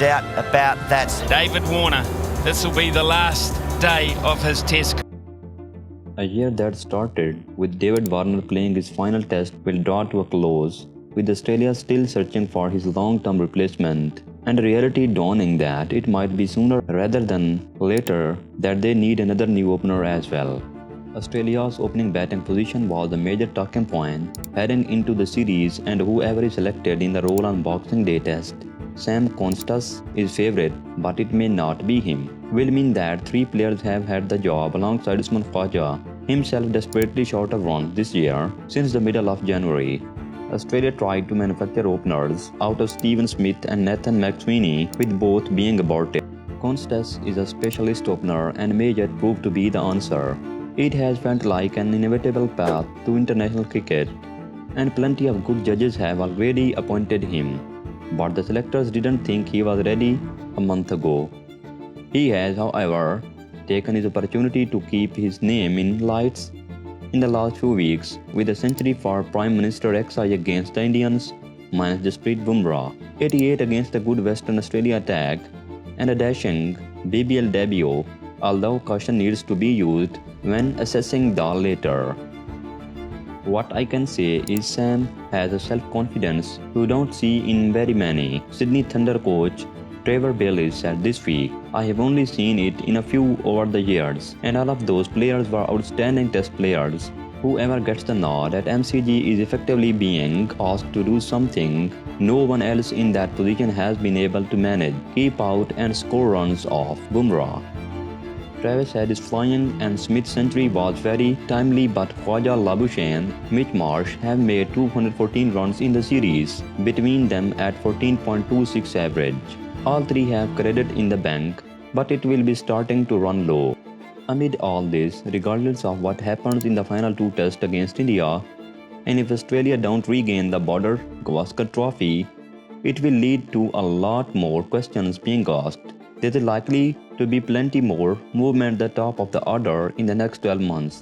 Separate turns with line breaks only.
doubt about that.
David Warner, this will be the last day of his test.
A year that started with David Warner playing his final test will draw to a close, with Australia still searching for his long-term replacement, and reality dawning that it might be sooner rather than later that they need another new opener as well. Australia's opening batting position was a major talking point heading into the series, and whoever is selected in the role on Boxing Day test, Sam KONSTAS is favourite, but it may not be him. Will mean that three players have had the job alongside Usman Khawaja, himself desperately short of runs this year since the middle of January. Australia tried to manufacture openers out of Steven Smith and Nathan McSweeney, with both being aborted. KONSTAS is a specialist opener and may yet prove to be the answer. It has felt like an inevitable path to international cricket, and plenty of good judges have already appointed him. But the selectors didn't think he was ready a month ago. He has, however, taken his opportunity to keep his name in lights in the last few weeks, with a century for Prime Minister XI against the Indians, minus Jasprit Bumrah, 88 against a good Western Australia attack, and a dashing BBL debut, although caution needs to be used when assessing the latter. What I can say is Sam has a self-confidence you don't see in very many. Sydney Thunder coach Trevor Bayliss said this week, "I have only seen it in a few over the years, and all of those players were outstanding test players. Whoever gets the nod at MCG is effectively being asked to do something no one else in that position has been able to manage, keep out and score runs off Bumrah." Travis said his flying and Smith century was very timely, but Khawaja, Labuschagne, Mitch Marsh have made 214 runs in the series, between them at 14.26 average. All three have credit in the bank, but it will be starting to run low. Amid all this, regardless of what happens in the final two tests against India, and if Australia don't regain the Border-Gavaskar trophy, it will lead to a lot more questions being asked. There is likely to be plenty more movement at the top of the order in the next 12 months.